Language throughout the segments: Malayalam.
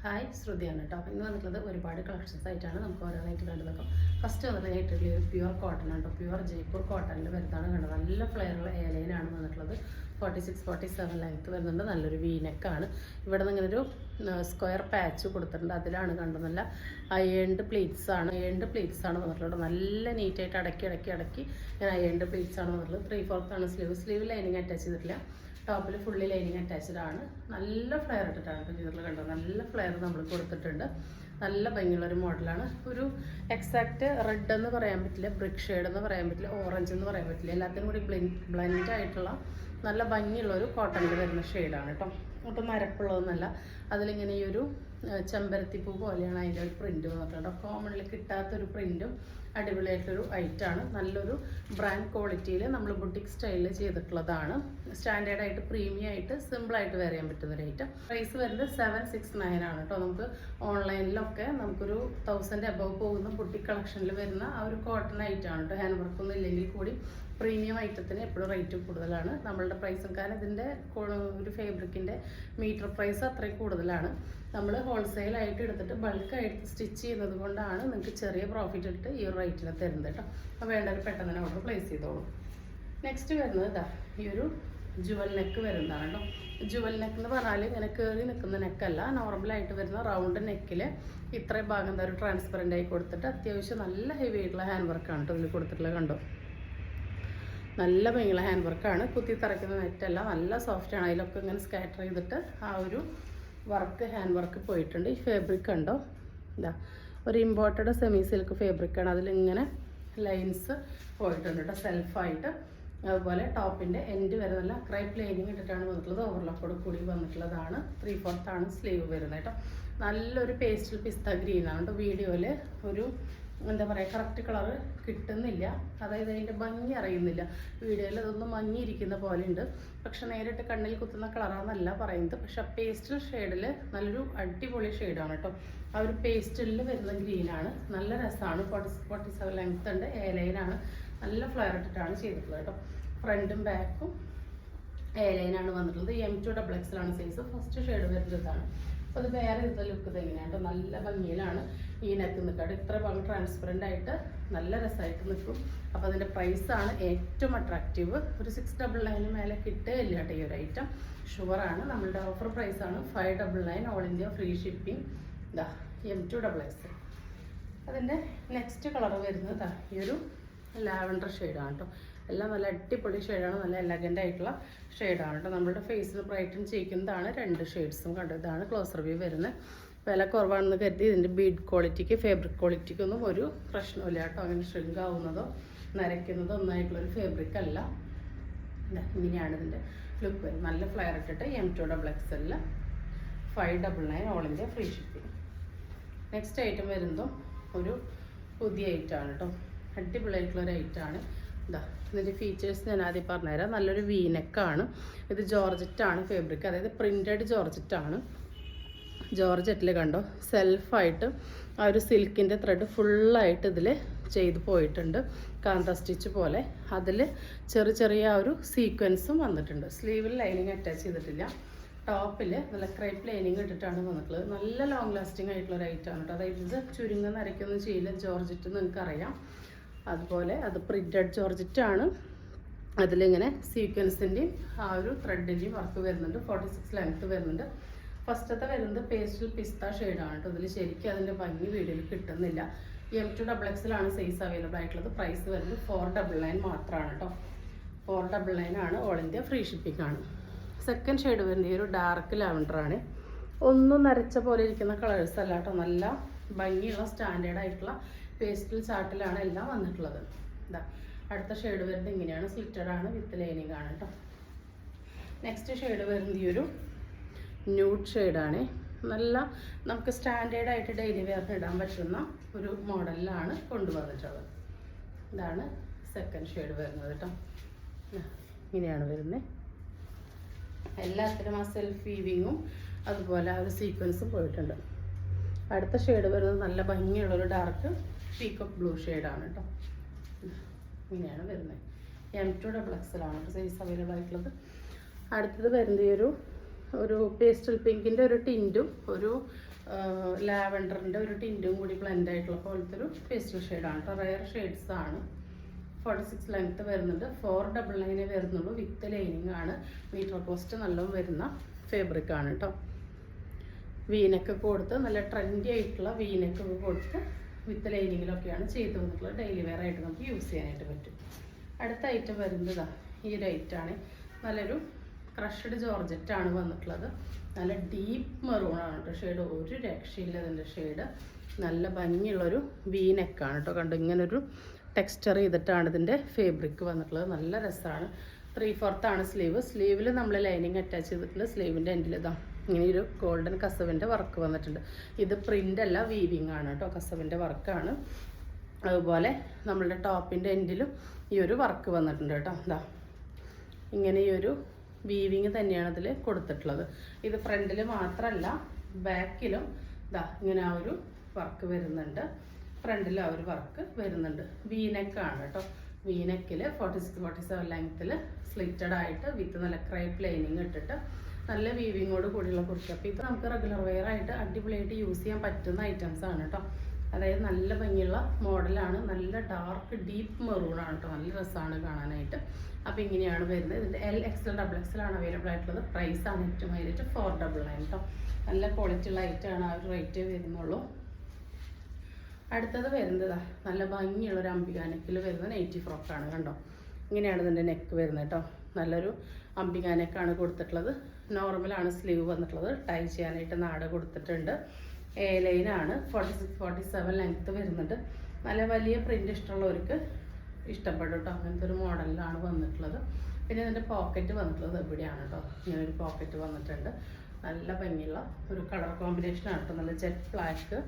ഹായ് ശ്രുതിയാണ് കേട്ടോ. ഇന്ന് വന്നിട്ടുള്ളത് ഒരുപാട് കളക്ഷൻസ് ആയിട്ടാണ് നമുക്ക് ഓരോന്നായിട്ട് കണ്ടു നോക്കാം. ഫസ്റ്റ് വന്നിട്ടുള്ള ഒരു പ്യുവർ കോട്ടൺ ആണ് കേട്ടോ. പ്യുവർ ജയ്പൂർ കോട്ടണിൽ വരുന്നതാണ് കണ്ടത്. നല്ല ഫ്ലെയറുള്ള ഏലയിലാണ് വന്നിട്ടുള്ളത്. 46-47 ലെങ്ത്ത് വരുന്നുണ്ട്. നല്ലൊരു വീനെക്കാണ്. ഇവിടെ നിന്ന് ഇങ്ങനെ ഒരു സ്ക്വയർ പാച്ച് കൊടുത്തിട്ടുണ്ട്. അതിലാണ് കണ്ടത്. നല്ല അയേൺഡ് പ്ലീറ്റ്സ് ആണ് വന്നിട്ടുള്ളത്. നല്ല നീറ്റായിട്ട് അടക്കി ഇങ്ങനെ അയേൺഡ് പ്ലീറ്റ്സ് ആണ് വന്നിട്ടുള്ളത്. 3/4 ആണ് സ്ലീവ് ലൈനിങ് അറ്റാച്ച് ചെയ്തിട്ടില്ല. ടോപ്പിൽ ഫുള്ളി ലൈനിങ് അറ്റാച്ച്ഡ് ആണ്. നല്ല ഫ്ലെയർ ഇട്ടിട്ടാണ് ചെയ്തിട്ടുള്ളത്. കണ്ടത് നല്ല ഫ്ലെയർ നമ്മൾ കൊടുത്തിട്ടുണ്ട്. നല്ല ഭംഗിയുള്ളൊരു മോഡലാണ്. ഒരു എക്സാക്റ്റ് റെഡ് എന്ന് പറയാൻ പറ്റില്ല, ബ്രിക്ക് ഷെയ്ഡ് എന്ന് പറയാൻ പറ്റില്ല, ഓറഞ്ച് എന്ന് പറയാൻ പറ്റില്ല. എല്ലാത്തിനും കൂടി ബ്ലെൻഡ് ആയിട്ടുള്ള നല്ല ഭംഗിയുള്ളൊരു കോട്ടണിൽ വരുന്ന ഷെയ്ഡാണ് കേട്ടോ. ഒട്ടും മരപ്പുള്ളതൊന്നുമല്ല. അതിലിങ്ങനെ ഈ ഒരു ചെമ്പരത്തിപ്പൂ പോലെയാണ് അതിൻ്റെ ഒരു പ്രിൻറ്റ് വന്നിട്ടുണ്ട്. കോമണിൽ കിട്ടാത്തൊരു പ്രിൻറ്റും അടിപൊളിയായിട്ടൊരു ഐറ്റാണ്. നല്ലൊരു ബ്രാൻഡ് ക്വാളിറ്റിയിൽ നമ്മൾ ബുട്ടിക് സ്റ്റൈലിൽ ചെയ്തിട്ടുള്ളതാണ്. സ്റ്റാൻഡേർഡായിട്ട് പ്രീമിയം ആയിട്ട് സിമ്പിളായിട്ട് വെയർ ചെയ്യാൻ പറ്റുന്നൊരു ഐറ്റം. പ്രൈസ് വരുന്നത് 769 ആണ് കേട്ടോ. നമുക്ക് ഓൺലൈനിലൊക്കെ നമുക്കൊരു 1000 അബവ് പോകുന്ന ബുട്ടിക് കളക്ഷനിൽ വരുന്ന ആ ഒരു കോട്ടൺ ഐറ്റമാണ് കേട്ടോ. ഹാൻഡ് വർക്കൊന്നും ഇല്ലെങ്കിൽ കൂടി പ്രീമിയം ഐറ്റത്തിന് എപ്പോഴും റേറ്റ് കൂടുതലാണ്. നമ്മളുടെ പ്രൈസും കാരണം ഇതിൻ്റെ ഒരു ഫാബ്രിക്കിൻ്റെ മീറ്റർ പ്രൈസ് അത്രയും കൂടുതലാണ്. നമ്മൾ ഹോൾസെയിലായിട്ട് എടുത്തിട്ട് ബൾക്കായിട്ട് സ്റ്റിച്ച് ചെയ്യുന്നത് കൊണ്ടാണ് നിങ്ങൾക്ക് ചെറിയ പ്രോഫിറ്റ് ഇട്ട് ഈ ഒരു റേറ്റിൽ തരുന്നത് കേട്ടോ. അപ്പോൾ വേണ്ടവർ പെട്ടെന്ന് തന്നെ ഓർഡർ പ്ലേസ് ചെയ്തോളൂ. നെക്സ്റ്റ് വരുന്നത് ഇതാ ഈ ഒരു ജുവൽ നെക്ക് വരുന്നതാണ് കേട്ടോ. ജുവൽ നെക്ക് എന്ന് പറഞ്ഞാൽ ഇങ്ങനെ കയറി നിൽക്കുന്ന നെക്കല്ല, നോർമലായിട്ട് വരുന്ന റൗണ്ട് നെക്കിൽ ഇത്രയും ഭാഗം എന്താ ഒരു ട്രാൻസ്പെറൻ്റ് ആയി കൊടുത്തിട്ട് അത്യാവശ്യം നല്ല ഹെവി ആയിട്ടുള്ള ഹാൻഡ് വർക്കാണ് കേട്ടോ ഇതിൽ കൊടുത്തിട്ടുള്ളത്. കണ്ടോ, നല്ല ഭംഗിയുള്ള ഹാൻഡ് വർക്കാണ്. കുത്തി തറയ്ക്കുന്ന നെറ്റല്ല, നല്ല സോഫ്റ്റാണ്. അതിലൊക്കെ ഇങ്ങനെ സ്കാറ്റർ ചെയ്തിട്ട് ആ ഒരു വർക്ക് ഹാൻഡ് വർക്ക് പോയിട്ടുണ്ട്. ഈ ഫാബ്രിക് കണ്ടോ, ഇതാ ഒരു ഇമ്പോർട്ടഡ് സെമി സിൽക്ക് ഫാബ്രിക്കാണ്. അതിലിങ്ങനെ ലൈൻസ് പോയിട്ടുണ്ട് കേട്ടോ സെൽഫായിട്ട്. അതുപോലെ ടോപ്പിൻ്റെ എൻഡ് വരെ നല്ല ക്രൈപ്പ് ലൈനിങ് ഇട്ടിട്ടാണ് വന്നിട്ടുള്ളത്. ഓവർലോക്കോട് കൂടി വന്നിട്ടുള്ളതാണ്. 3/4 ആണ് സ്ലീവ് വരുന്നത് കേട്ടോ. നല്ലൊരു പേസ്റ്റൽ പിസ്ത ഗ്രീനാണ് കേട്ടോ. വീഡിയോയിൽ ഒരു എന്താ പറയുക കറക്റ്റ് കളറ് കിട്ടുന്നില്ല, അതായത് അതിൻ്റെ ഭംഗി അറിയുന്നില്ല. വീഡിയോയിൽ അതൊന്നും മങ്ങിയിരിക്കുന്ന പോലെ ഉണ്ട്, പക്ഷെ നേരിട്ട് കണ്ണിൽ കുത്തുന്ന കളറാണെന്നല്ല പറയുന്നത്. പക്ഷെ പേസ്റ്റൽ ഷെയ്ഡിൽ നല്ലൊരു അടിപൊളി ഷെയ്ഡാണ് കേട്ടോ. ആ ഒരു പേസ്റ്റലിൽ വരുന്ന ഗ്രീനാണ്. നല്ല രസമാണ്. 47 ലെങ്ത് ഉണ്ട്. ലൈനാണ്. നല്ല ഫ്ലെയർ ഇട്ടിട്ടാണ് ചെയ്തിട്ടുള്ളത് കേട്ടോ. ഫ്രണ്ടും ബാക്കും ലൈനാണ് വന്നിട്ടുള്ളത്. M2XXL size. ഫസ്റ്റ് ഷെയ്ഡ് വരുന്നത് ഇതാണ്. അപ്പോൾ അത് വേറെ ഇന്നത്തെ ലുക്ക് തന്നെയാണ് കേട്ടോ. നല്ല ഭംഗിയിലാണ് ഈ നെക്ക് നിൽക്കുക. ഇത്ര ഭാഗം ട്രാൻസ്പെറൻ്റ് ആയിട്ട് നല്ല രസമായിട്ട് നിൽക്കും. അപ്പോൾ അതിൻ്റെ പ്രൈസാണ് ഏറ്റവും അട്രാക്റ്റീവ്. ഒരു 699 മേലെ കിട്ടുകയില്ല കേട്ടോ ഈ ഒരു ഐറ്റം. ഷുവറാണ്. നമ്മളുടെ ഓഫർ പ്രൈസാണ് 599. All India free shipping. ഇതാ M2XXL. അതിൻ്റെ നെക്സ്റ്റ് കളർ വരുന്നത് ഈ ഒരു ലാവൻഡർ ഷെയ്ഡാണ് കേട്ടോ. എല്ലാം നല്ല അടിപൊളി ഷെയ്ഡാണ്. നല്ല എലഗൻ്റ് ആയിട്ടുള്ള ഷെയ്ഡാണ് കേട്ടോ. നമ്മുടെ ഫേസിൽ ബ്രൈറ്റൻ ചെയ്യിക്കുന്നതാണ് 2 ഷെയ്ഡ്സും കണ്ടത്. ഇതാണ് ക്ലോസർ വ്യൂ വരുന്നത്. വില കുറവാണെന്ന് കരുതി ഇതിൻ്റെ ബീഡ് ക്വാളിറ്റിക്ക് ഫാബ്രിക് ക്വാളിറ്റിക്കൊന്നും ഒരു പ്രശ്നമില്ല കേട്ടോ. അങ്ങനെ ഷ്രിങ്ക് ആവുന്നതോ നരയ്ക്കുന്നതോ ഒന്നായിട്ടുള്ളൊരു ഫാബ്രിക് അല്ല. ഇങ്ങനെയാണ് ഇതിൻ്റെ ലുക്ക് വരുന്നത്. നല്ല ഫ്ലെയർ ഇട്ടിട്ട് M2XXL 599. All India free shipping. Next item വരുന്നതും ഒരു പുതിയ ഐറ്റമാണ് കേട്ടോ. അടിപൊളിയായിട്ടുള്ളൊരു ഐറ്റമാണ്. ഇതാ ഇതിൻ്റെ ഫീച്ചേഴ്സ് ഞാൻ ആദ്യം പറഞ്ഞുതരാം. നല്ലൊരു വീനെക്കാണ്. ഇത് ജോർജറ്റാണ് ഫാബ്രിക്, അതായത് പ്രിൻറ്റഡ് ജോർജറ്റാണ്. ജോർജറ്റിൽ കണ്ടോ സെൽഫായിട്ട് ആ ഒരു സിൽക്കിൻ്റെ ത്രെഡ് ഫുള്ളായിട്ട് ഇതിൽ ചെയ്ത് പോയിട്ടുണ്ട്. കാന്ത സ്റ്റിച്ച് പോലെ. അതിൽ ചെറിയ ആ ഒരു സീക്വൻസും വന്നിട്ടുണ്ട്. സ്ലീവിൽ ലൈനിങ് അറ്റാച്ച് ചെയ്തിട്ടില്ല. ടോപ്പിൽ നല്ല ക്രൈപ്പ് ലൈനിങ് ഇട്ടിട്ടാണ് വന്നിട്ടുള്ളത്. നല്ല ലോങ് ലാസ്റ്റിംഗ് ആയിട്ടുള്ളൊരു ഐറ്റമാണ് കേട്ടോ. അതായത് ഇത് ചുരുങ്ങുന്ന നരയ്ക്കൊന്നും ചെയ്യില്ല. ജോർജറ്റ് നിങ്ങൾക്കറിയാം. അതുപോലെ അത് പ്രിൻറ്റഡ് ജോർജറ്റാണ്. അതിലിങ്ങനെ സീക്വൻസിൻ്റെയും ആ ഒരു ത്രെഡിൻ്റെയും വർക്ക് വരുന്നുണ്ട്. 46 ലെങ്ത്ത് വരുന്നുണ്ട്. ഫസ്റ്റത്തെ വരുന്നത് പേസ്റ്റൽ പിസ്ത ഷെയ്ഡാണ് കേട്ടോ. ഇതിൽ ശരിക്കും അതിൻ്റെ ഭംഗി വീഡിയോയിൽ കിട്ടുന്നില്ല. M2XXL സൈസ് അവൈലബിൾ ആയിട്ടുള്ളത്. പ്രൈസ് വരുന്നത് 499 മാത്രമാണ് കേട്ടോ. 499 ആണ്. ഓൾ ഇന്ത്യ ഫ്രീ ഷിപ്പിംഗ് ആണ്. സെക്കൻഡ് ഷെയ്ഡ് വരുന്നത് ഈ ഒരു ഡാർക്ക് ലാവൻഡറാണ്. ഒന്നും നരച്ച പോലെ ഇരിക്കുന്ന കളേഴ്സ് അല്ല കേട്ടോ. നല്ല ഭംഗിയുള്ള സ്റ്റാൻഡേർഡ് ആയിട്ടുള്ള പേസ്റ്റൽ ചാർട്ടിലാണ് എല്ലാം വന്നിട്ടുള്ളത്. ഇതാ അടുത്ത ഷെയ്ഡ് വരുന്നത് ഇങ്ങനെയാണ്. സ്ലിറ്റഡ് ആണ്, വിത്ത് ലൈനിങ് ആണ് കേട്ടോ. നെക്സ്റ്റ് ഷെയ്ഡ് വരുന്നത് ഈ ഒരു ന്യൂഡ് ഷെയ്ഡാണ്. നല്ല നമുക്ക് സ്റ്റാൻഡേർഡായിട്ട് ഡെയിലി വെയറിന് ഇടാൻ പറ്റുന്ന ഒരു മോഡലിലാണ് കൊണ്ടുവന്നിട്ടുള്ളത്. ഇതാണ് സെക്കൻഡ് ഷെയ്ഡ് വരുന്നത് കേട്ടോ. ഇങ്ങനെയാണ് വരുന്നത്. എല്ലാത്തിനും ആ സെൽഫ് വീവിങ്ങും അതുപോലെ ആ ഒരു സീക്വൻസും പോയിട്ടുണ്ട്. അടുത്ത ഷെയ്ഡ് വരുന്നത് നല്ല ഭംഗിയുള്ളൊരു ഡാർക്ക് പീക്കോക്ക് ബ്ലൂ ഷെയ്ഡാണ് കേട്ടോ. ഇങ്ങനെയാണ് വരുന്നത്. M2XXL സൈസ് അവൈലബിൾ ആയിട്ടുള്ളത്. അടുത്തത് വരുന്നത് ഈ ഒരു പേസ്റ്റൽ പിങ്കിൻ്റെ ഒരു ടിൻറ്റും ഒരു ലാവൻഡറിൻ്റെ ഒരു ടിൻറ്റും കൂടി ബ്ലെൻഡ് ആയിട്ടുള്ള പോലത്തെ ഒരു പേസ്റ്റൽ ഷെയ്ഡാണ് കേട്ടോ. റെയർ ഷെയ്ഡ്സ് ആണ്. 46 ലെങ്ത്ത് വരുന്നുണ്ട്. 499 വരുന്നുള്ളൂ. വിത്ത് ലൈനിങ് ആണ്. മീറ്റർ കോസ്റ്റ് നല്ലോണം വരുന്ന ഫാബ്രിക് ആണ് കേട്ടോ. വീനൊക്കെ കൊടുത്ത് നല്ല ട്രെൻഡി ആയിട്ടുള്ള വീനൊക്കെ കൊടുത്ത് വിത്ത് ലൈനിങ്ങിലൊക്കെയാണ് ചെയ്ത് വന്നിട്ടുള്ളത്. ഡെയിലി വെയർ ആയിട്ട് നമുക്ക് യൂസ് ചെയ്യാനായിട്ട് പറ്റും. അടുത്ത ഐറ്റം വരുന്നത് ഈ ഒരു ഐറ്റമാണ്. നല്ലൊരു ക്രഷ്ഡ് ജോർജറ്റാണ് വന്നിട്ടുള്ളത്. നല്ല ഡീപ്പ് മെറൂണാണ് കേട്ടോ ഷെയ്ഡ്. ഒരു രക്ഷയില്ല ഇതിൻ്റെ ഷെയ്ഡ്. നല്ല ഭംഗിയുള്ളൊരു വീനെക്കാണ് കേട്ടോ. കണ്ടു ഇങ്ങനൊരു ടെക്സ്ചർ ചെയ്തിട്ടാണ് ഇതിൻ്റെ ഫാബ്രിക് വന്നിട്ടുള്ളത്. നല്ല രസമാണ്. 3/4 ആണ് സ്ലീവ്. സ്ലീവിൽ നമ്മൾ ലൈനിങ് അറ്റാച്ച് ചെയ്തിട്ടുണ്ട്. സ്ലീവിൻ്റെ എൻഡിൽ ഇതാ ഇങ്ങനെ ഒരു ഗോൾഡൻ കസവിൻ്റെ വർക്ക് വന്നിട്ടുണ്ട്. ഇത് പ്രിൻ്റ് അല്ല, വീവിങ് ആണ് കേട്ടോ. കസവിൻ്റെ വർക്കാണ്. അതുപോലെ നമ്മളുടെ ടോപ്പിൻ്റെ എൻഡിലും ഈ ഒരു വർക്ക് വന്നിട്ടുണ്ട് കേട്ടോ. ഇതാ ഇങ്ങനെ ഈ ഒരു വീവിങ് തന്നെയാണ് ഇതിൽ കൊടുത്തിട്ടുള്ളത്. ഇത് ഫ്രണ്ടിൽ മാത്രമല്ല ബാക്കിലും ഇതാ ഇങ്ങനെ ആ ഒരു വർക്ക് വരുന്നുണ്ട്. ഫ്രണ്ടിൽ ആ ഒരു വർക്ക് വരുന്നുണ്ട്. വീനെക്കാണ് കേട്ടോ. വീനെക്കിൽ 46-47 ലെങ്ത്തിൽ സ്ലിറ്റഡ് ആയിട്ട് വിത്ത് നല്ല ക്രൈപ്പ് ലൈനിങ് ഇട്ടിട്ട് നല്ല വീവിങ്ങോട് കൂടിയുള്ള കുർത്തി. അപ്പോൾ ഇത് നമുക്ക് റെഗുലർ വെയർ ആയിട്ട് അടിപൊളിയായിട്ട് യൂസ് ചെയ്യാൻ പറ്റുന്ന ഐറ്റംസ് ആണ് കേട്ടോ. അതായത് നല്ല ഭംഗിയുള്ള മോഡലാണ്. നല്ല ഡാർക്ക് ഡീപ്പ് മെറൂണാണ് കേട്ടോ. നല്ല രസമാണ് കാണാനായിട്ട്. അപ്പോൾ ഇങ്ങനെയാണ് വരുന്നത്. ഇതിൻ്റെ LXL XXL ആണ് അവൈലബിൾ ആയിട്ടുള്ളത്. പ്രൈസാണ് ഏറ്റവും ഹൈലൈറ്റ് 499 കേട്ടോ. നല്ല ക്വാളിറ്റി ഉള്ള ഐറ്റമാണ്. ആ ഒരു റേറ്റ് വരുന്നുള്ളൂ. അടുത്തത് വരുന്നത് നല്ല ഭംഗിയുള്ളൊരു അംബികാനെക്കിൽ വരുന്ന നൈറ്റി ഫ്രോക്കാണ്. കണ്ടോ ഇങ്ങനെയാണ് ഇതിൻ്റെ നെക്ക് വരുന്നത് കേട്ടോ. നല്ലൊരു അംബികാനെക്കാണ് കൊടുത്തിട്ടുള്ളത്. നോർമലാണ് സ്ലീവ് വന്നിട്ടുള്ളത്. ടൈ ചെയ്യാനായിട്ട് നാട കൊടുത്തിട്ടുണ്ട്. എ ലൈനാണ്. 46-47 ലെങ്ത്ത് വരുന്നുണ്ട്. നല്ല വലിയ പ്രിൻ്റ് ഇഷ്ടമുള്ളവർക്ക് ഇഷ്ടപ്പെടും കേട്ടോ. അങ്ങനത്തെ ഒരു മോഡലിലാണ് വന്നിട്ടുള്ളത്. പിന്നെ ഇതിൻ്റെ പോക്കറ്റ് വന്നിട്ടുള്ളത് എവിടെയാണ് കേട്ടോ. ഇങ്ങനൊരു പോക്കറ്റ് വന്നിട്ടുണ്ട്. നല്ല ഭംഗിയുള്ള ഒരു കളർ കോമ്പിനേഷനാണ് കേട്ടോ. നല്ല ജെറ്റ് ബ്ലാക്ക്,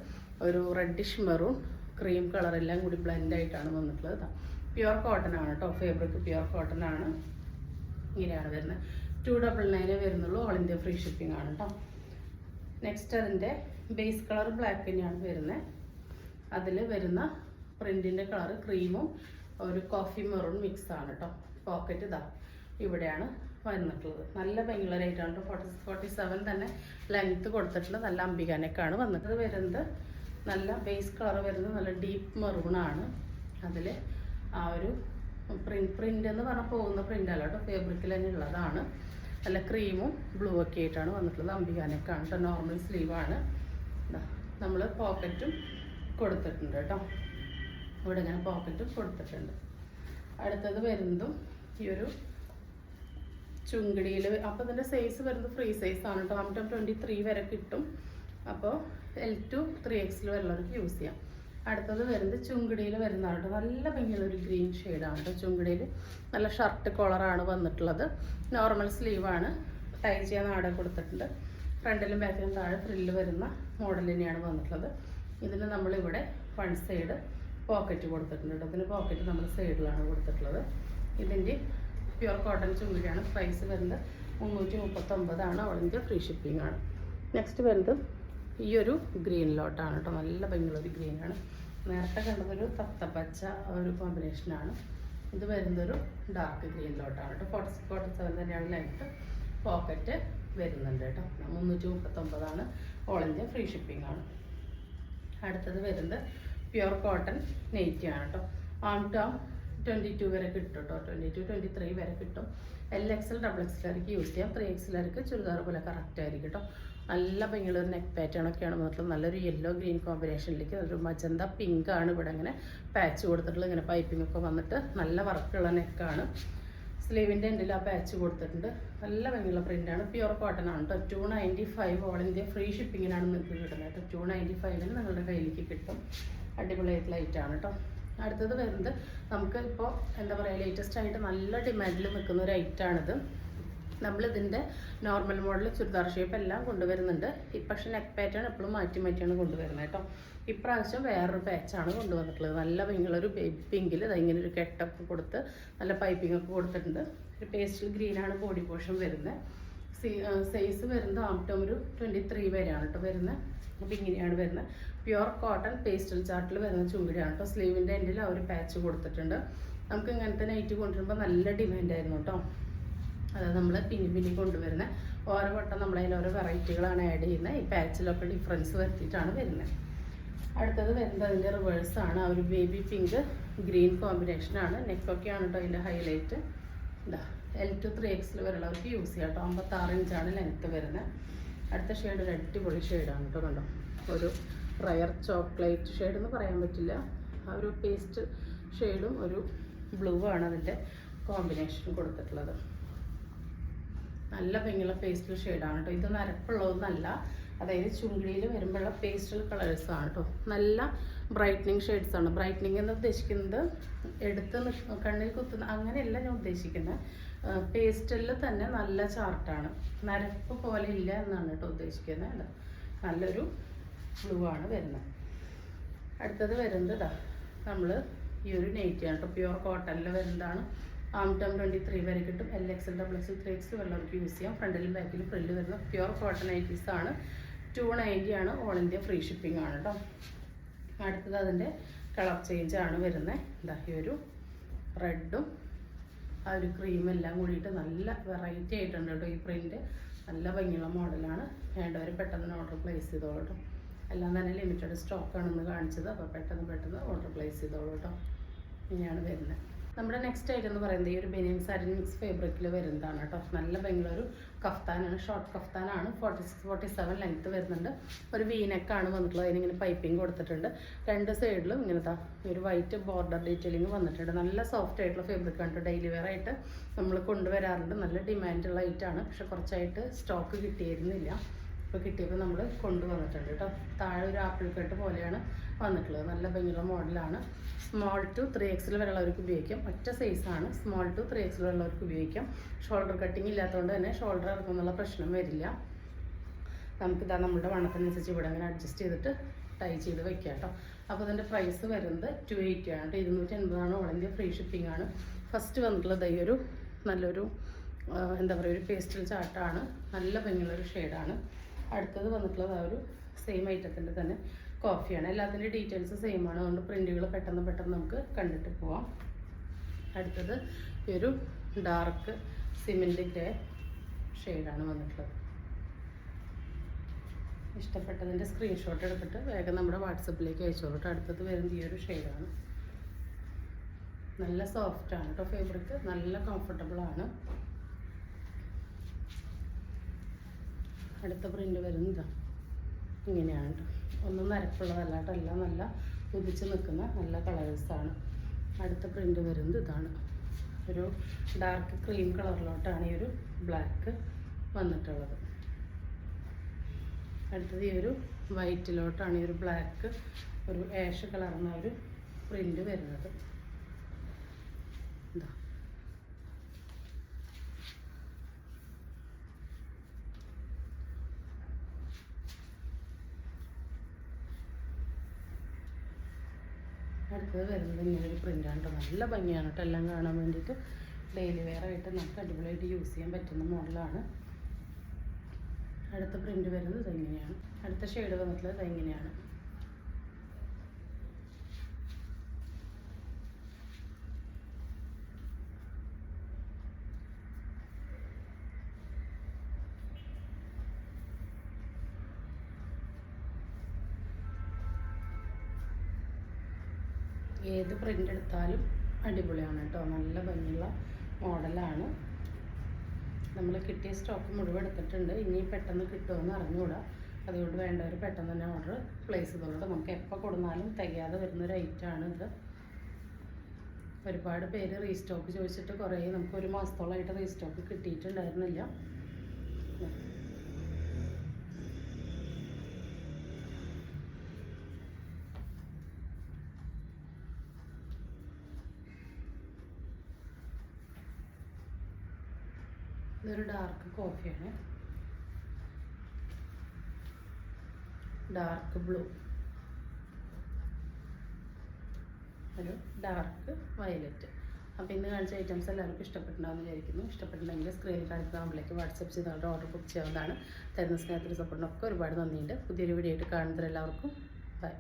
ഒരു റെഡിഷ് മെറൂൺ, ക്രീം കളർ എല്ലാം കൂടി ബ്ലെൻഡ് ആയിട്ടാണ് വന്നിട്ടുള്ളത്. പ്യുവർ കോട്ടൺ ആണ് കേട്ടോ. ഫാബ്രിക് പ്യുവർ കോട്ടൺ ആണ്. ഇങ്ങനെയാണ് വരുന്നത്. 299 വരുന്നുള്ളൂ. ഓൾ ഇന്ത്യ ഫ്രീ ഷിപ്പിംഗ് ആണ് കേട്ടോ. നെക്സ്റ്റ് അതിൻ്റെ ബേസ് കളർ ബ്ലാക്ക് തന്നെയാണ് വരുന്നത്. അതിൽ വരുന്ന പ്രിൻറ്റിൻ്റെ കളർ ക്രീമും ഒരു കോഫി മെറൂൺ മിക്സ് ആണ് കേട്ടോ. പോക്കറ്റ് ഇതാ ഇവിടെയാണ് വന്നിട്ടുള്ളത്. നല്ല ഭംഗിയുള്ള റേറ്റാണ് കേട്ടോ. 46-47 തന്നെ ലെങ്ത്ത് കൊടുത്തിട്ടുള്ള നല്ല അംബികാനെക്കാണ് വന്നിട്ട് വരുന്നത്. നല്ല ബേസ് കളർ വരുന്നത് നല്ല ഡീപ്പ് മെറൂണാണ്. അതിൽ ആ ഒരു പ്രിൻ്റ് എന്ന് പറഞ്ഞാൽ പോകുന്ന പ്രിൻ്റ് അല്ല കേട്ടോ. ഫാബ്രിക്കിൽ തന്നെ ഉള്ളതാണ്. നല്ല ക്രീമും ബ്ലൂ ഒക്കെ ആയിട്ടാണ് വന്നിട്ടുള്ളത്. അംബികാനെക്കാണ് കേട്ടോ. നോർമൽ സ്ലീവാണ്. നമ്മൾ പോക്കറ്റും കൊടുത്തിട്ടുണ്ട് കേട്ടോ. ഇവിടെ ഇങ്ങനെ പോക്കറ്റും കൊടുത്തിട്ടുണ്ട്. അടുത്തത് വരുന്നതും ഈ ഒരു ചുങ്കിടിയിൽ. അപ്പോൾ ഇതിൻ്റെ സൈസ് വരുന്നത് ഫ്രീ സൈസാണ് കേട്ടോ. 123 വരെ കിട്ടും. അപ്പോൾ L2 3XL വരെയുള്ളവർക്ക് യൂസ് ചെയ്യാം. അടുത്തത് വരുന്നത് ചുങ്കിടിയിൽ വരുന്നതാണ് കേട്ടോ. നല്ല ഭംഗിയുള്ളൊരു ഗ്രീൻ ഷെയ്ഡാണ് കേട്ടോ. ചുങ്കിടിയിൽ നല്ല ഷർട്ട് കോളറാണ് വന്നിട്ടുള്ളത്. നോർമൽ സ്ലീവാണ്. ടൈ ചെയ്യാൻ നാടൻ കൊടുത്തിട്ടുണ്ട്. ഫ്രണ്ടിലും ബാക്കിലും താഴെ ഫ്രില്ല് വരുന്ന മോഡൽ തന്നെയാണ് വന്നിട്ടുള്ളത്. ഇതിന് നമ്മളിവിടെ വൺ സൈഡ് പോക്കറ്റ് കൊടുത്തിട്ടുണ്ട് കേട്ടോ. ഇതിന് പോക്കറ്റ് നമ്മൾ സൈഡിലാണ് കൊടുത്തിട്ടുള്ളത്. ഇതിൻ്റെ പ്യുവർ കോട്ടൺ ചുങ്കിടിയാണ്. പ്രൈസ് വരുന്നത് 339 ഓൾ ഇന്ത്യ ഫ്രീ ഷിപ്പിംഗ് ആണ്. നെക്സ്റ്റ് വരുന്നത് ഈ ഒരു ഗ്രീൻ ലോട്ടാണ് കേട്ടോ. നല്ല ഭംഗിയുള്ളൊരു ഗ്രീനാണ്. നേരത്തെ കണ്ടതൊരു തത്തപ്പച്ച ഒരു കോമ്പിനേഷനാണ്. ഇത് വരുന്നതൊരു ഡാർക്ക് ഗ്രീൻ ലോട്ടാണ് കേട്ടോ. 46-47 തന്നെയാണ് ലെങ്ത്ത്. പോക്കറ്റ് വരുന്നുണ്ട് കേട്ടോ. 339 ഓൾ ഇന്ത്യ ഫ്രീ ഷിപ്പിംഗ് ആണ്. അടുത്തത് വരുന്നത് പ്യുവർ കോട്ടൺ നെയ്റ്റി ആണ് കേട്ടോ. ആം ടു ആം 22 വരെ കിട്ടും കേട്ടോ. 22-23 വരെ കിട്ടും. LXL XXL യൂസ് ചെയ്യാം. 3XL ചുരിദാർ പോലെ കറക്റ്റ് ആയിരിക്കും കേട്ടോ. നല്ല ഭംഗിയുള്ള ഒരു നെക്ക് പാറ്റേൺ ഒക്കെയാണ് വന്നിട്ടുള്ളത്. നല്ലൊരു യെല്ലോ ഗ്രീൻ കോമ്പിനേഷനിലേക്ക് ഒരു മജന്ത പിങ്ക് ആണ് ഇവിടെ ഇങ്ങനെ പാച്ച് കൊടുത്തിട്ടുള്ളത്. ഇങ്ങനെ പൈപ്പിംഗ് ഒക്കെ വന്നിട്ട് നല്ല വർക്കുള്ള നെക്കാണ്. സ്ലീവിൻ്റെ എൻഡിൽ ആ പാച്ച് കൊടുത്തിട്ടുണ്ട്. നല്ല ഭംഗിയുള്ള പ്രിൻ്റാണ്. പ്യുവർ കോട്ടൺ ആണ് കേട്ടോ. 295 ഓൾ ഇന്ത്യ ഫ്രീ ഷിപ്പിങ്ങിനാണ് നിങ്ങൾക്ക് കിട്ടുന്നത് കേട്ടോ. 295 നിങ്ങളുടെ കയ്യിലേക്ക് കിട്ടും. അടിപൊളിയായിട്ടുള്ള ഐറ്റാണ് കേട്ടോ. അടുത്തത് വരുന്നത് നമുക്ക് ഇപ്പോൾ എന്താ പറയുക ലേറ്റസ്റ്റ് ആയിട്ട് നല്ല ഡിമാൻഡിൽ നിൽക്കുന്ന ഒരു ഐറ്റാണിത്. നമ്മളിതിൻ്റെ നോർമൽ മോഡൽ ചുരിദാർ ഷേപ്പ് എല്ലാം കൊണ്ടുവരുന്നുണ്ട്. പക്ഷേ നെക്ക് പാറ്റേൺ എപ്പോഴും മാറ്റിയാണ് കൊണ്ടുവരുന്നത് കേട്ടോ. ഇപ്രാവശ്യം വേറൊരു പാച്ചാണ് കൊണ്ടുവന്നിട്ടുള്ളത്. നല്ല ഭംഗിയുള്ളൊരു ബേബി പിങ്കിൽ ഇങ്ങനെ ഒരു കെട്ടപ്പ് കൊടുത്ത് നല്ല പൈപ്പിംഗ് ഒക്കെ കൊടുത്തിട്ടുണ്ട്. ഒരു പേസ്റ്റൽ ഗ്രീനാണ് ബോഡി പോർഷൻ വരുന്നത്. സൈസ് വരുന്നത് ആംടോം ഒരു 23 വരെയാണ് കേട്ടോ വരുന്നത്. അപ്പോൾ ഇങ്ങനെയാണ് വരുന്നത്. പ്യുവർ കോട്ടൺ പേസ്റ്റൽ ചാർട്ടിൽ വരുന്ന ചുങ്കിടിയാണ് കേട്ടോ. സ്ലീവിൻ്റെ എൻഡിൽ ആ ഒരു പാച്ച് കൊടുത്തിട്ടുണ്ട്. നമുക്ക് ഇങ്ങനത്തെ നൈറ്റ് കൊണ്ടുവരുമ്പോൾ നല്ല ഡിമാൻഡായിരുന്നു കേട്ടോ. അതായത് നമ്മൾ പിന്നി കൊണ്ടുവരുന്ന ഓരോ വട്ടം നമ്മളതിൽ ഓരോ വെറൈറ്റികളാണ് ആഡ് ചെയ്യുന്നത്. ഈ പാച്ചിലൊക്കെ ഡിഫറൻസ് വരുത്തിയിട്ടാണ് വരുന്നത്. അടുത്തത് വരുന്നത് അതിൻ്റെ റിവേഴ്സാണ്. ആ ഒരു ബേബി പിങ്ക് ഗ്രീൻ കോമ്പിനേഷനാണ്. നെക്കൊക്കെയാണ് കേട്ടോ അതിൻ്റെ ഹൈലൈറ്റ്. ഇതാ L2 3X വരെയുള്ളവർക്ക് യൂസ് ചെയ്യാം കേട്ടോ. 56 ഇഞ്ചാണ് ലെങ്ത്ത് വരുന്നത്. അടുത്ത ഷെയ്ഡ് ഒരു അടിപൊളി ഷെയ്ഡാണ് കേട്ടോ. കണ്ടോ, ഒരു റയർ ചോക്ലേറ്റ് ഷെയ്ഡ് എന്ന് പറയാൻ പറ്റില്ല, ആ ഒരു പേസ്റ്റ് ഷെയ്ഡും ഒരു ബ്ലൂ ആണ് അതിൻ്റെ കോമ്പിനേഷൻ കൊടുത്തിട്ടുള്ളത്. നല്ല ഭംഗിയുള്ള പേസ്റ്റൽ ഷെയ്ഡാണ് കേട്ടോ. ഇത് നരപ്പുള്ളതൊന്നല്ല, അതായത് ചുണ്ടിയിൽ വരുമ്പോഴുള്ള പേസ്റ്റൽ കളേഴ്സാണ് കേട്ടോ. നല്ല ബ്രൈറ്റനിങ് ഷെയ്ഡ്സാണ്. ബ്രൈറ്റനിങ് എന്ന് ഉദ്ദേശിക്കുന്നത് എടുത്ത് കണ്ണിൽ കുത്തുന്ന അങ്ങനെയല്ല ഞാൻ ഉദ്ദേശിക്കുന്നത്. പേസ്റ്റലിൽ തന്നെ നല്ല ചാർട്ടാണ്, നരപ്പ് പോലെ ഇല്ല എന്നാണ് കേട്ടോ ഉദ്ദേശിക്കുന്നത്. നല്ലൊരു ബ്ലൂ ആണ് വരുന്നത്. അടുത്തത് വരുന്നത് ഇതാ നമ്മൾ ഈ ഒരു നൈറ്റിയാണ് കേട്ടോ. പ്യുവർ കോട്ടണിൽ വരുന്നതാണ്. ആം ടേം 23 വരെ കിട്ടും. LXL, XXL, 3X വല്ലവർക്ക് യൂസ് ചെയ്യാം. ഫ്രണ്ടിലും ബാക്കിലും ഫ്രില്ല് വരുന്ന പ്യുവർ കോട്ടൺ നൈറ്റീസ് ആണ്. 290 ആണ്. ഓൾ ഇന്ത്യ ഫ്രീ ഷിപ്പിംഗ് ആണ് കേട്ടോ. അടുത്തത് അതിൻ്റെ കളർ ചേഞ്ച് ആണ് വരുന്നത്. ഇതാ ഈ ഒരു റെഡും ആ ഒരു ക്രീം എല്ലാം കൂടിയിട്ട് നല്ല വെറൈറ്റി ആയിട്ടുണ്ട് കേട്ടോ. ഈ പ്രിൻറ്റ് നല്ല ഭംഗിയുള്ള മോഡലാണ്. വേണ്ടവർ പെട്ടെന്ന് ഓർഡർ പ്ലേസ് ചെയ്തോളൂ കേട്ടോ. എല്ലാം തന്നെ ലിമിറ്റഡ് സ്റ്റോക്കാണെന്ന് കാണിച്ചത്. അപ്പോൾ പെട്ടെന്ന് ഓർഡർ പ്ലേസ് ചെയ്തോളൂ കേട്ടോ. ഇങ്ങനെയാണ് വരുന്നത്. നമ്മുടെ നെക്സ്റ്റ് ഐറ്റം എന്ന് പറയുന്നത് ഈ ഒരു ബനിയൻ സാരിൻ മിക്സ് ഫാബ്രിക്കിൽ വരുന്നതാണ് കേട്ടോ. നല്ല ഭംഗിയുള്ള ഒരു കഫ്താനാണ്. ഷോർട്ട് കഫ്താനാണ്. 46-47 ലെങ്ത്ത് വരുന്നുണ്ട്. ഒരു വീനെക്കാണ് വന്നിട്ടുള്ളത്. അതിനിങ്ങനെ പൈപ്പിംഗ് കൊടുത്തിട്ടുണ്ട്. രണ്ട് സൈഡിലും ഇങ്ങനത്തെ ഒരു വൈറ്റ് ബോർഡർ ഡീറ്റെയിലിംഗ് വന്നിട്ടുണ്ട്. നല്ല സോഫ്റ്റ് ആയിട്ടുള്ള ഫാബ്രിക്കാണ് കേട്ടോ. ഡെയിലി വെയർ ആയിട്ട് നമ്മൾ കൊണ്ടുവരാറുണ്ട്. നല്ല ഡിമാൻഡുള്ള ഐറ്റമാണ്. പക്ഷെ കുറച്ചായിട്ട് സ്റ്റോക്ക് കിട്ടിയിരുന്നില്ല. ഇപ്പോൾ കിട്ടിയപ്പോൾ നമ്മൾ കൊണ്ടുവന്നിട്ടുണ്ട് കേട്ടോ. താഴെ ഒരു ആപ്പിൾ കട്ട് പോലെയാണ് വന്നിട്ടുള്ളത്. നല്ല ഭംഗിയുള്ള മോഡലാണ്. സ്മോൾ ടു 3XL വരെയുള്ളവർക്ക് ഉപയോഗിക്കാം. ഒറ്റ സൈസാണ്. സ്മോൾ ടു 3XL വരെയുള്ളവർക്ക് ഉപയോഗിക്കാം. ഷോൾഡർ കട്ടിങ് ഇല്ലാത്തതുകൊണ്ട് തന്നെ ഷോൾഡർ ഇറക്കുന്നുള്ള പ്രശ്നം വരില്ല. നമുക്കിതാ നമ്മുടെ വണ്ണത്തിനനുസരിച്ച് ഇവിടെ അങ്ങനെ അഡ്ജസ്റ്റ് ചെയ്തിട്ട് ടൈ ചെയ്ത് വെക്കാം കേട്ടോ. അപ്പോൾ അതിൻ്റെ പ്രൈസ് വരുന്നത് 280 ആണ് കേട്ടോ. 280 ഓൾ ഇന്ത്യ ഫ്രീ ഷിപ്പിംഗ് ആണ്. ഫസ്റ്റ് വന്നിട്ടുള്ളത് ഈ ഒരു നല്ലൊരു എന്താ പറയുക, ഒരു പേസ്റ്റൽ ചാർട്ടാണ്. നല്ല ഭംഗിയുള്ളൊരു ഷെയ്ഡാണ്. അടുത്തത് വന്നിട്ടുള്ളത് ആ ഒരു സെയിം ഐറ്റത്തിൻ്റെ തന്നെ കോഫിയാണ്. എല്ലാത്തിൻ്റെ ഡീറ്റെയിൽസ് സെയിം ആണ്. അതുകൊണ്ട് പ്രിൻറ്റുകൾ പെട്ടെന്ന് നമുക്ക് കണ്ടിട്ട് പോവാം. അടുത്തത് ഈ ഒരു ഡാർക്ക് സിമെൻറ്റ് ഗ്രേ ഷെയ്ഡാണ് വന്നിട്ടുള്ളത്. ഇഷ്ടപ്പെട്ടതിൻ്റെ സ്ക്രീൻഷോട്ട് എടുത്തിട്ട് വേഗം നമ്മുടെ വാട്സപ്പിലേക്ക് അയച്ചോളൂ. അടുത്തത് വരുന്നത് ഈ ഒരു ഷെയ്ഡാണ്. നല്ല സോഫ്റ്റാണ് കേട്ടോ ഫാബ്രിക്. നല്ല കംഫർട്ടബിളാണ്. അടുത്ത പ്രിൻ്റ് വരുന്നത് ഇങ്ങനെയാണ് കേട്ടോ. ഒന്നും നരപ്പുള്ളതല്ല കേട്ടോ. എല്ലാം നല്ല കുതിച്ച് നിൽക്കുന്ന നല്ല കളേഴ്സാണ്. അടുത്ത പ്രിൻ്റ് വരുന്നത് ഇതാണ്. ഒരു ഡാർക്ക് ക്രീം കളറിലോട്ടാണ് ഈ ഒരു ബ്ലാക്ക് വന്നിട്ടുള്ളത്. അടുത്തത് ഈ ഒരു വൈറ്റിലോട്ടാണ് ഈ ഒരു ബ്ലാക്ക് ഒരു ആഷ് കളർന്ന ഒരു പ്രിൻ്റ് വരുന്നത്. ഇതാ അടുത്തത് വരുന്നത് ഇങ്ങനൊരു പ്രിൻ്റാണ് കേട്ടോ. നല്ല ഭംഗിയാണ് കേട്ടോ എല്ലാം കാണാൻ വേണ്ടിയിട്ട്. ഡെയിലി വെയർ ആയിട്ട് നമുക്ക് അടിപൊളിയായിട്ട് യൂസ് ചെയ്യാൻ പറ്റുന്ന മോഡലാണ്. അടുത്ത പ്രിൻ്റ് വരുന്നത് ഇതെങ്ങനെയാണ്. അടുത്ത ഷെയ്ഡ് വന്നിട്ടുള്ളത് ഇതെങ്ങനെയാണ്. ഏത് പ്രിൻ്റ് എടുത്താലും അടിപൊളിയാണ് കേട്ടോ. നല്ല ഭംഗിയുള്ള മോഡലാണ്. നമ്മൾ കിട്ടിയ സ്റ്റോക്ക് മുഴുവൻ എടുത്തിട്ടുണ്ട്. ഇനി പെട്ടെന്ന് കിട്ടുമെന്ന് അറിഞ്ഞുകൂടാ. അതുകൊണ്ട് വേണ്ടവർ പെട്ടെന്ന് തന്നെ ഓർഡർ പ്ലേസ് ചെയ്തോളൂ. നമുക്ക് എപ്പോൾ കൊടുത്താലും തികയാതെ വരുന്നൊരു ഐറ്റമാണ് ഇത്. ഒരുപാട് പേര് റീസ്റ്റോക്ക് ചോദിച്ചിട്ട് കുറേ നമുക്ക് ഒരു മാസത്തോളമായിട്ട് റീസ്റ്റോക്ക് കിട്ടിയിട്ടുണ്ടായിരുന്നില്ല. ഇതൊരു ഡാർക്ക് കോഫിയാണ്. ഡാർക്ക് ബ്ലൂ, ഒരു ഡാർക്ക് വയലറ്റ്. അപ്പോൾ ഇന്ന് കാണിച്ച ഐറ്റംസ് എല്ലാവർക്കും ഇഷ്ടപ്പെട്ടുണ്ടാകുമെന്ന് വിചാരിക്കുന്നു. ഇഷ്ടപ്പെട്ടിട്ടുണ്ടെങ്കിൽ സ്ക്രീനിൽ കാണിക്കുന്ന നമ്പറിലേക്ക് വാട്സപ്പ് ചെയ്ത് ഓർഡർ ബുക്ക് ചെയ്യാവുന്നതാണ്. തരുന്ന സ്നേഹത്തിന് സപ്പോർട്ടിനൊക്കെ ഒരുപാട് നന്ദിയുണ്ട്. പുതിയൊരു വീഡിയോ ആയിട്ട് കാണുന്നവരെല്ലാവർക്കും ബൈ.